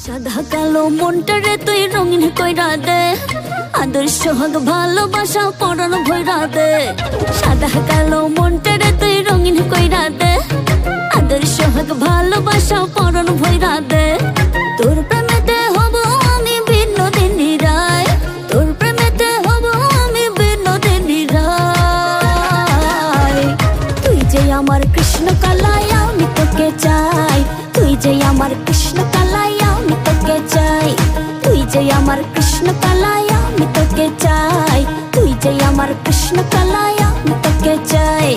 সাদা কালো মনটারে তুই রঙিন কইরা দে, আদর সোহাগ ভালোবাসা পরানো ভইরা দে। সাদা কালো মনটারে তুই রঙিন কইরা দে, আদর সোহাগ ভালোবাসা পরানো ভইরা দে। তোর প্রেমেতে হব আমি বিনোদিনী রায়, তোর প্রেমেতে হব আমি বিনোদিনী রায়। তুই যে আমার কৃষ্ণ কালাই আমি তোকে চাই, তুই যে আমার কৃষ্ণ কালাই আমি তোকে চাই, তুই যে আমার কৃষ্ণ কালাই আমি তোকে চাই, তুই যে আমার কৃষ্ণ কালাই আমি তোকে চাই।